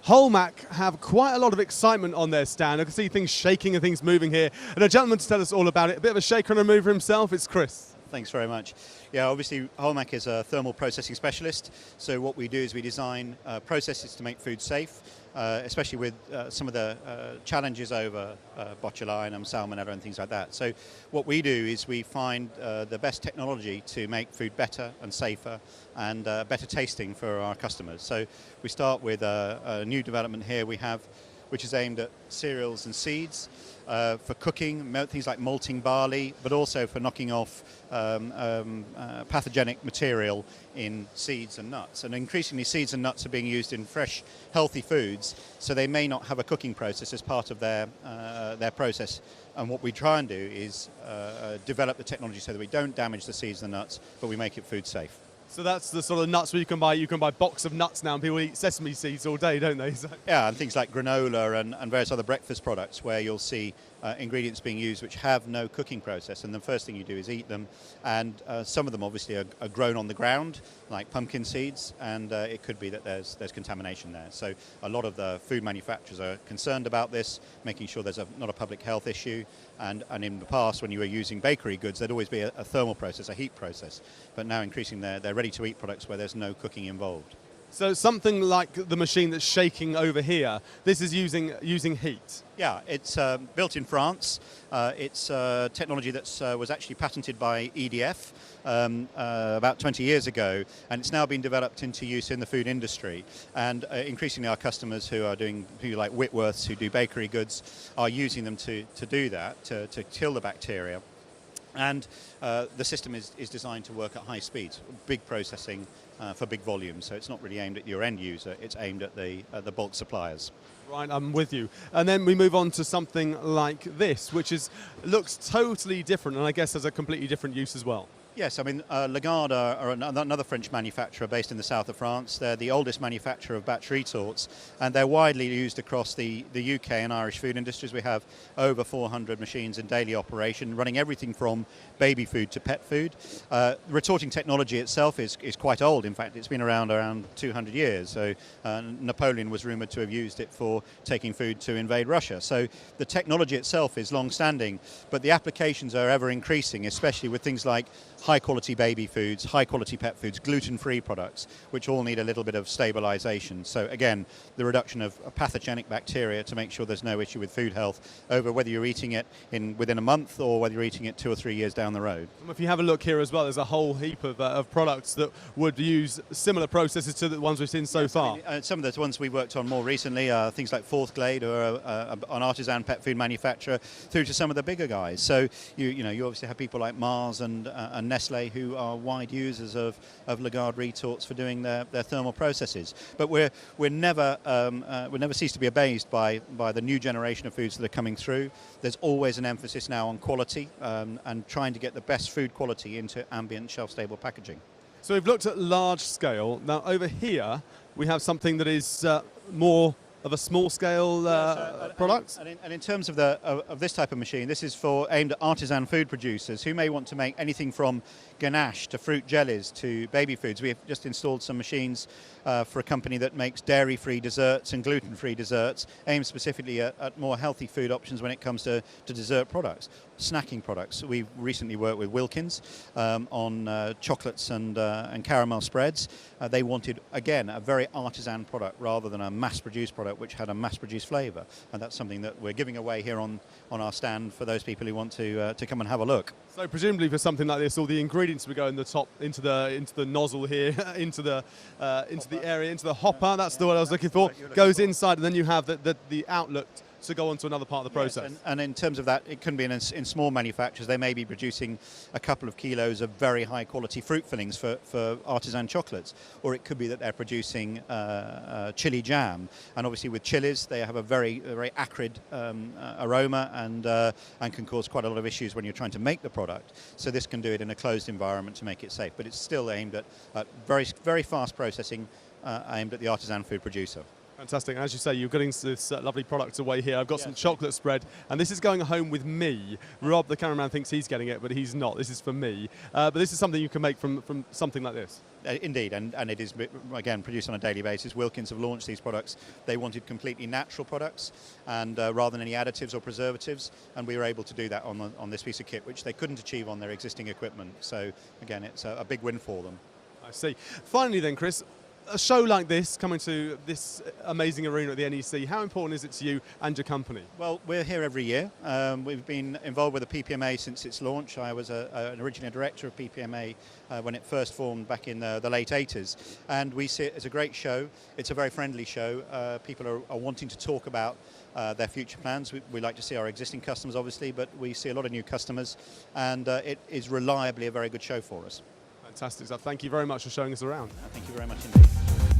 Holmach have quite a lot of excitement on their stand. I can see things shaking and things moving here. And a gentleman to tell us all about it, a bit of a shaker and a mover himself, it's Chris. Thanks very much. Yeah, obviously Holmach is a thermal processing specialist. So what we do is we design processes to make food safe, especially with some of the challenges over botulinum, salmonella and things like that. So what we do is we find the best technology to make food better and safer and better tasting for our customers. So we start with a new development here we have, which is aimed at cereals and seeds for cooking, things like malting barley, but also for knocking off pathogenic material in seeds and nuts. And increasingly seeds and nuts are being used in fresh, healthy foods, so they may not have a cooking process as part of their process. And what we try and do is develop the technology so that we don't damage the seeds and nuts, but we make it food safe. So that's the sort of nuts where you can buy a box of nuts now and people eat sesame seeds all day, don't they? Yeah, and things like granola and various other breakfast products where you'll see ingredients being used which have no cooking process, and the first thing you do is eat them. And some of them obviously are grown on the ground, like pumpkin seeds, and it could be that there's contamination there. So a lot of the food manufacturers are concerned about this, making sure there's not a public health issue. And in the past, when you were using bakery goods, there'd always be a thermal process, a heat process. But now increasingly they're ready-to-eat products where there's no cooking involved. So something like the machine that's shaking over here, this is using heat? Yeah, it's built in France. It's technology that was actually patented by EDF about 20 years ago, and it's now been developed into use in the food industry. And increasingly our customers who like Whitworths, who do bakery goods, are using them to do that, to kill the bacteria. And the system is designed to work at high speeds, big processing for big volumes. So it's not really aimed at your end user, it's aimed at the bulk suppliers. Right, I'm with you. And then we move on to something like this, which looks totally different and I guess has a completely different use as well. Yes, I mean, Legarda are another French manufacturer based in the south of France. They're the oldest manufacturer of batch retorts, and they're widely used across the UK and Irish food industries. We have over 400 machines in daily operation, running everything from baby food to pet food. Retorting technology itself is quite old. In fact, it's been around 200 years. So Napoleon was rumoured to have used it for taking food to invade Russia. So the technology itself is long-standing, but the applications are ever increasing, especially with things like high-quality baby foods, high-quality pet foods, gluten-free products, which all need a little bit of stabilisation. So again, the reduction of pathogenic bacteria to make sure there's no issue with food health over whether you're eating it within a month or whether you're eating it 2 or 3 years down the road. If you have a look here as well, there's a whole heap of products that would use similar processes to the ones we've seen so far. I mean, some of the ones we worked on more recently are things like Fourth Glade, or an artisan pet food manufacturer, through to some of the bigger guys. So you obviously have people like Mars and Nestle, who are wide users of Legarda retorts for doing their thermal processes. But we never cease to be amazed by the new generation of foods that are coming through. There's always an emphasis now on quality and trying to get the best food quality into ambient shelf-stable packaging. So we've looked at large scale. Now over here we have something that is more of a small scale product. And in terms of this type of machine, this is aimed at artisan food producers who may want to make anything from ganache to fruit jellies to baby foods. We have just installed some machines for a company that makes dairy-free desserts and gluten-free desserts, aimed specifically at more healthy food options when it comes to dessert products. Snacking products. We've recently worked with Wilkins on chocolates and caramel spreads. They wanted, again, a very artisan product rather than a mass-produced product which had a mass-produced flavour. And that's something that we're giving away here on our stand for those people who want to come and have a look. So presumably for something like this, all the ingredients would go in the top, into the nozzle here, into the area, into the hopper. That's the word I was looking for. Goes inside, and then you have the outlet to go on to another part of the process. Yes, and in terms of that, it can be in small manufacturers. They may be producing a couple of kilos of very high quality fruit fillings for artisan chocolates, or it could be that they're producing chili jam. And obviously with chilies, they have a very acrid aroma and can cause quite a lot of issues when you're trying to make the product. So this can do it in a closed environment to make it safe, but it's still aimed at very, very fast processing, aimed at the artisan food producer. Fantastic. And as you say, you're getting this lovely product away here. I've got some Yes. chocolate spread, and this is going home with me. Rob, the cameraman, thinks he's getting it, but he's not. This is for me. But this is something you can make from something like this. Indeed, and it is, again, produced on a daily basis. Wilkins have launched these products. They wanted completely natural products, and rather than any additives or preservatives, and we were able to do that on this piece of kit, which they couldn't achieve on their existing equipment. So, again, it's a big win for them. I see. Finally then, Chris, a show like this, coming to this amazing arena at the NEC, how important is it to you and your company? Well, we're here every year. We've been involved with the PPMA since its launch. I was originally a director of PPMA when it first formed back in the late 80s. And we see it as a great show. It's a very friendly show. People are wanting to talk about their future plans. We like to see our existing customers, obviously, but we see a lot of new customers. And it is reliably a very good show for us. Fantastic stuff. Thank you very much for showing us around. Thank you very much indeed.